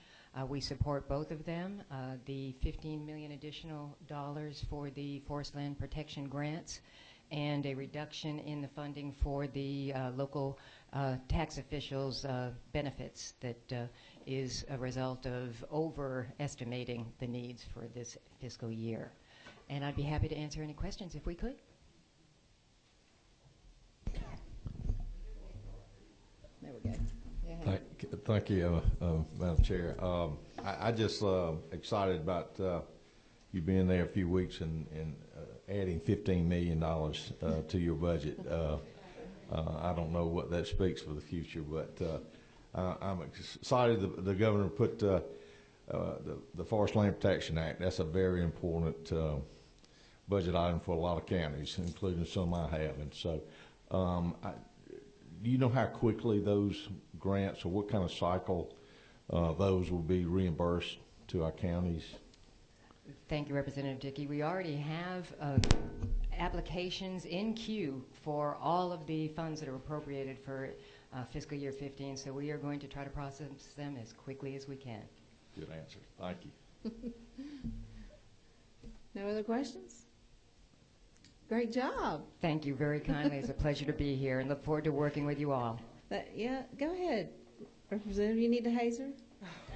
We support both of them. The $15 million additional dollars for the forest land protection grants and a reduction in the funding for the local tax officials' benefits that is a result of overestimating the needs for this fiscal year. And I'd be happy to answer any questions if we could. There we go. Thank you, Madam Chair. I just excited about you being there a few weeks and adding $15 million to your budget. I don't know what that speaks for the future, but I'm excited the governor put the Forest Land Protection Act. That's a very important budget item for a lot of counties, including some I have. And so do you know how quickly those grants, or what kind of cycle those will be reimbursed to our counties? Thank you, Representative Dickey. We already have applications in queue for all of the funds that are appropriated for fiscal year 15, so we are going to try to process them as quickly as we can. Good answer. Thank you. No other questions? Great job. Thank you very kindly. It's a pleasure to be here and look forward to working with you all. Yeah, go ahead. Representative, you need the hazer?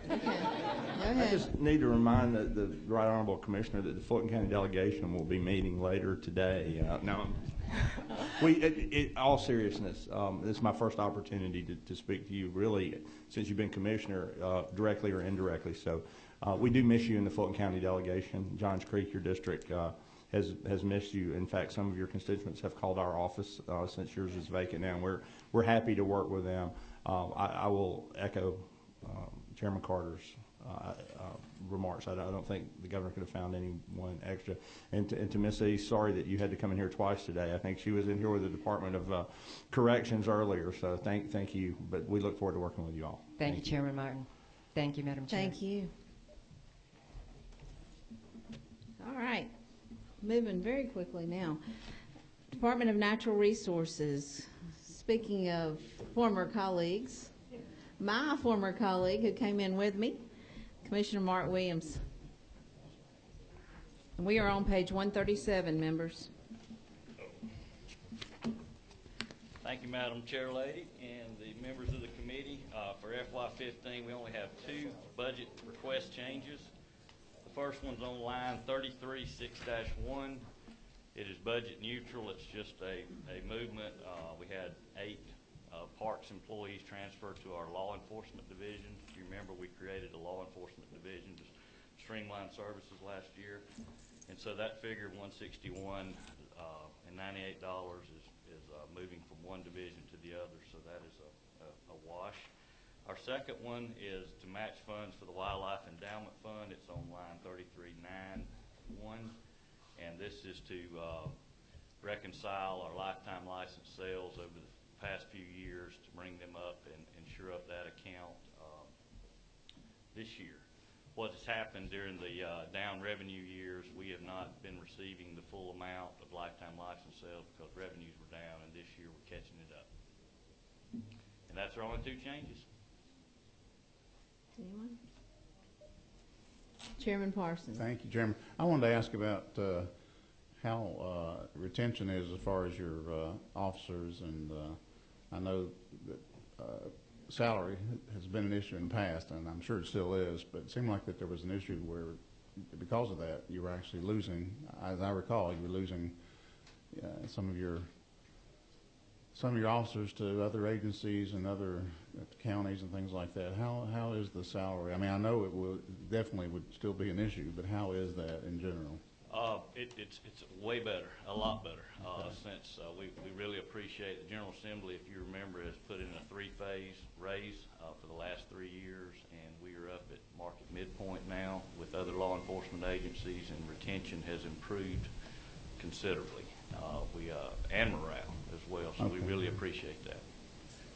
Okay. Go ahead. I just need to remind the Right Honorable Commissioner that the Fulton County delegation will be meeting later today. Now, all seriousness, this is my first opportunity to speak to you, really, since you've been Commissioner, directly or indirectly. So we do miss you in the Fulton County delegation. Johns Creek, your district, has missed you. In fact, some of your constituents have called our office since yours is vacant now, and we're happy to work with them. I will echo Chairman Carter's remarks. I don't think the governor could have found anyone extra. And to Miss East, sorry that you had to come in here twice today. I think she was in here with the Department of Corrections earlier, so thank you. But we look forward to working with you all. Thank you, Chairman Martin. Thank you, Madam Chair. Thank you. All right. Moving very quickly now. Department of Natural Resources. Speaking of former colleagues, my former colleague who came in with me, Commissioner Mark Williams. And we are on page 137, members. Thank you, Madam Chair Lady, and the members of the committee. For FY15, we only have 2 budget request changes. The first one's on line 33-6-1. It is budget neutral. It's just a movement. We had 8 parks employees transferred to our law enforcement division. If you remember, we created a law enforcement division to streamline services last year. And so that figure, $161 and $98, is moving from one division to the other. So that is a wash. Our second one is to match funds for the Wildlife Endowment Fund. It's on line 3391, and this is to reconcile our lifetime license sales over the past few years to bring them up and shore up that account this year. What has happened during the down revenue years, we have not been receiving the full amount of lifetime license sales because revenues were down, and this year we're catching it up. And that's our only 2 changes. Anyone? Chairman Parsons. Thank you, Chairman. I wanted to ask about how retention is as far as your officers, and I know that salary has been an issue in the past, and I'm sure it still is, but it seemed like that there was an issue where, because of that, you were actually losing, as I recall, you were losing some of your some of your officers to other agencies and other counties and things like that, how is the salary? I mean, I know it will definitely would still be an issue, but how is that in general? It's way better, a lot better, since we really appreciate the General Assembly, if you remember, has put in a 3-phase raise for the last 3 years, and we are up at market midpoint now with other law enforcement agencies, and retention has improved considerably. And morale as well, so we really appreciate that.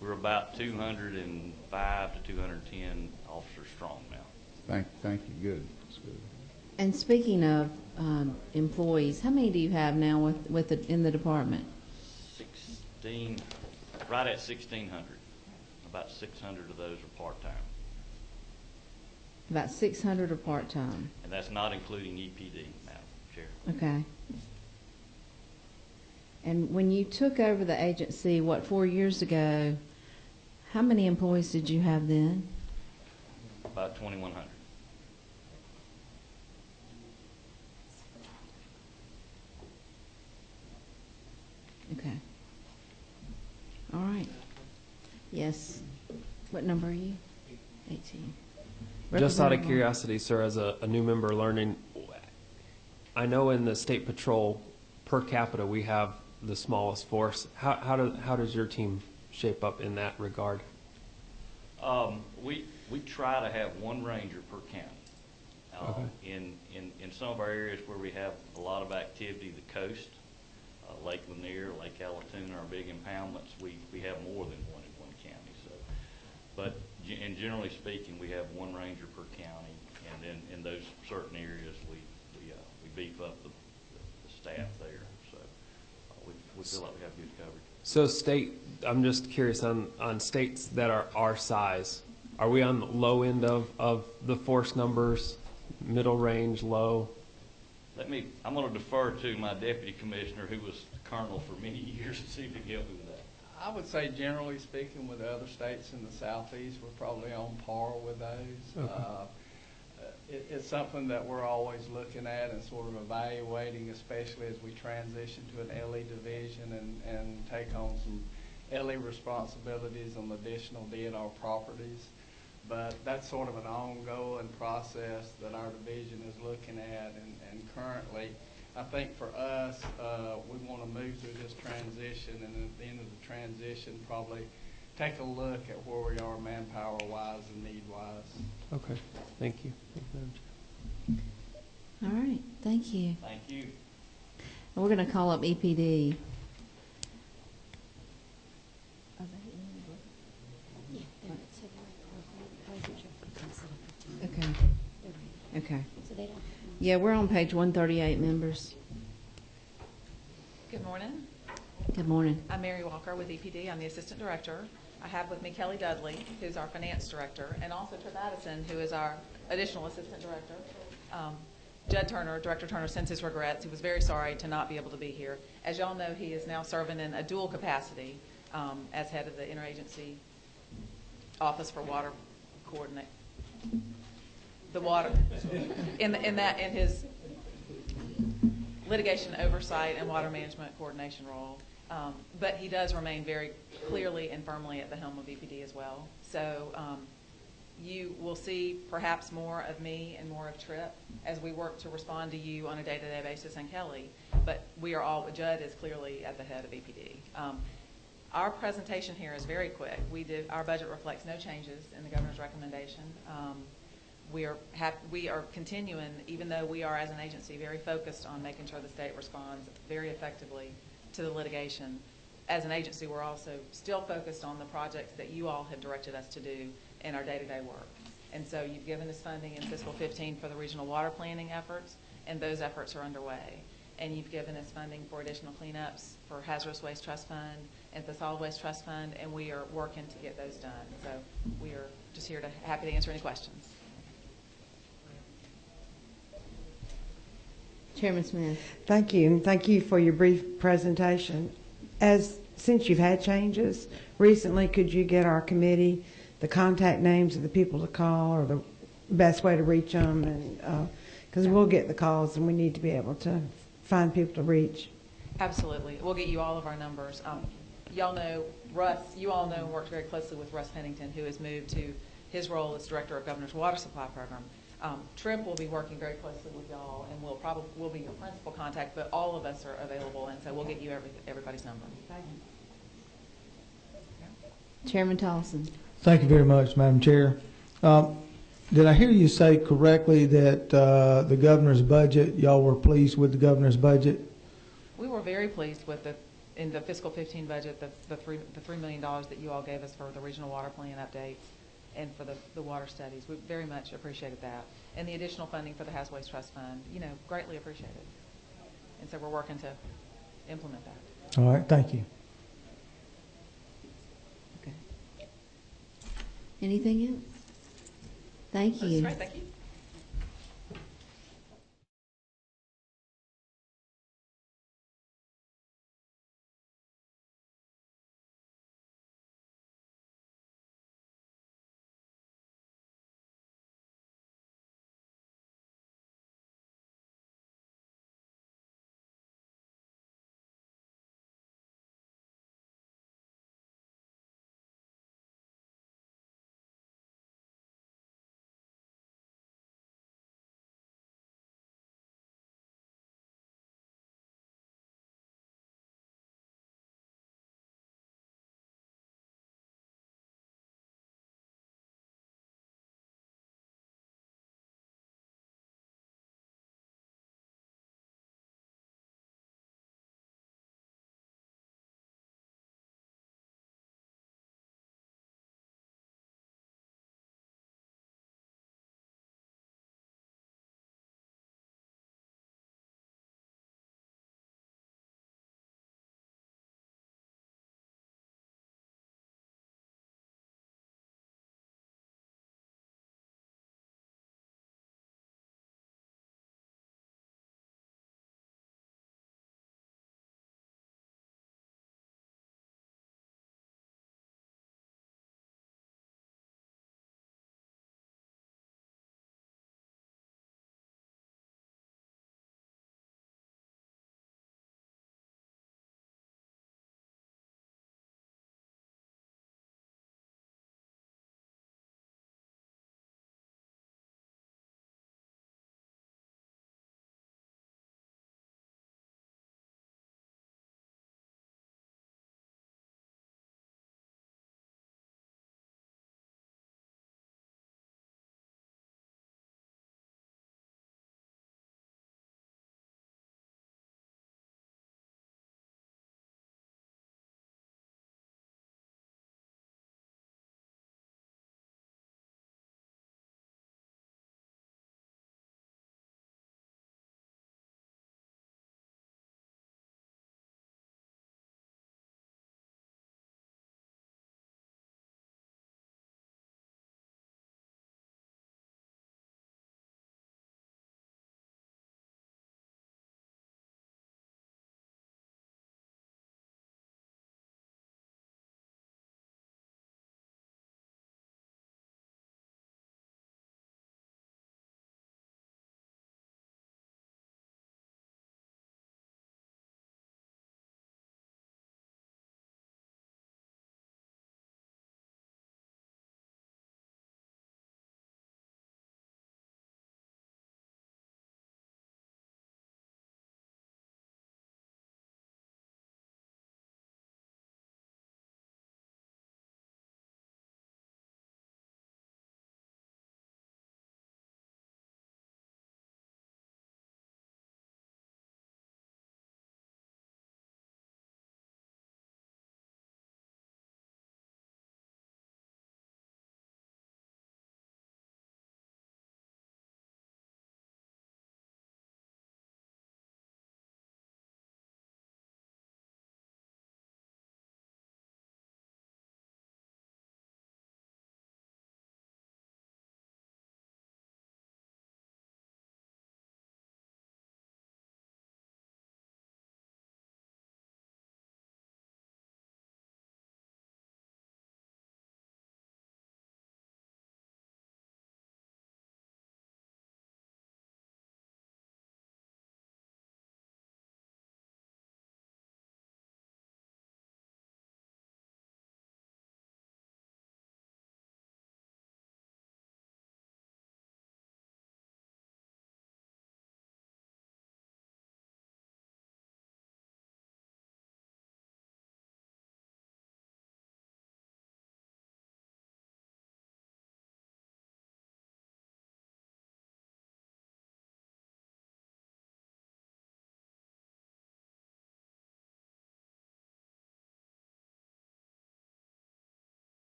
We're about 205 to 210 officers strong now. Thank you. Good. That's good. And speaking of employees, how many do you have now in the department? 16, right at 1,600. About 600 of those are part-time. About 600 are part-time. And that's not including EPD, Madam Chair. Okay. And when you took over the agency, 4 years ago, how many employees did you have then? About 2,100. Okay. All right. Yes. What number are you? 18. Just out of curiosity, sir, as a new member learning, I know in the state patrol per capita we have the smallest force. How does your team shape up in that regard? We try to have one ranger per county. Okay. In some of our areas where we have a lot of activity, the coast, Lake Lanier, Lake Allatoona, our big impoundments, we have more than one in one county. So, but and generally speaking, we have one ranger per county, and then in those certain areas, we beef up the staff there. So we feel like we have good coverage. So I'm just curious on states that are our size. Are we on the low end of the force numbers, middle range, low? I'm going to defer to my deputy commissioner, who was colonel for many years, and see if he can help me with that. I would say, generally speaking, with the other states in the southeast, we're probably on par with those. Okay. It's something that we're always looking at and sort of evaluating, especially as we transition to an LE division and take on some LE responsibilities on additional DNR properties. But that's sort of an ongoing process that our division is looking at, and currently, I think for us, we want to move through this transition, and at the end of the transition, probably take a look at where we are manpower-wise and need-wise. Okay, thank you. All right, thank you. Thank you. And we're going to call up EPD. Okay. Okay. Yeah, we're on page 138, members. Good morning. Good morning. I'm Mary Walker with EPD. I'm the Assistant Director. I have with me Kelly Dudley, who's our Finance Director, and also Trip Addison, who is our Additional Assistant Director. Judd Turner, Director Turner, sends his regrets. He was very sorry to not be able to be here. As y'all know, he is now serving in a dual capacity as head of the Interagency Office for Water Coordinate. The water in his litigation oversight and water management coordination role, but he does remain very clearly and firmly at the helm of EPD as well. So you will see perhaps more of me and more of Trip as we work to respond to you on a day-to-day basis, and Kelly. But Judd is clearly at the head of EPD. Our presentation here is very quick. Our budget reflects no changes in the governor's recommendation. We are continuing, even though we are as an agency very focused on making sure the state responds very effectively to the litigation. As an agency, we're also still focused on the projects that you all have directed us to do in our day-to-day work. And so you've given us funding in fiscal 15 for the regional water planning efforts, and those efforts are underway. And you've given us funding for additional cleanups for Hazardous Waste Trust Fund and the Solid Waste Trust Fund, and we are working to get those done. So we are just here happy to answer any questions. Chairman Smith. Thank you, and thank you for your brief presentation. Since you've had changes recently, could you get our committee the contact names of the people to call, or the best way to reach them? And because we'll get the calls, and we need to be able to find people to reach. Absolutely. We'll get you all of our numbers. y'all know Russ, you all know and worked very closely with Russ Pennington, who has moved to his role as Director of Governor's Water Supply Program. Trip will be working very closely with y'all, and we'll be your principal contact, but all of us are available, and so we'll get you everybody's number. Thank you. Chairman Tolleson. Thank you very much, Madam Chair. Did I hear you say correctly that the governor's budget, y'all were pleased with the governor's budget? We were very pleased with in the fiscal 15 budget, the $3 million that you all gave us for the regional water plan updates and for the water studies. We very much appreciated that. And the additional funding for the House Waste Trust Fund, greatly appreciated. And so we're working to implement that. All right, thank you. Okay. Anything else? Thank you. That's great, thank you.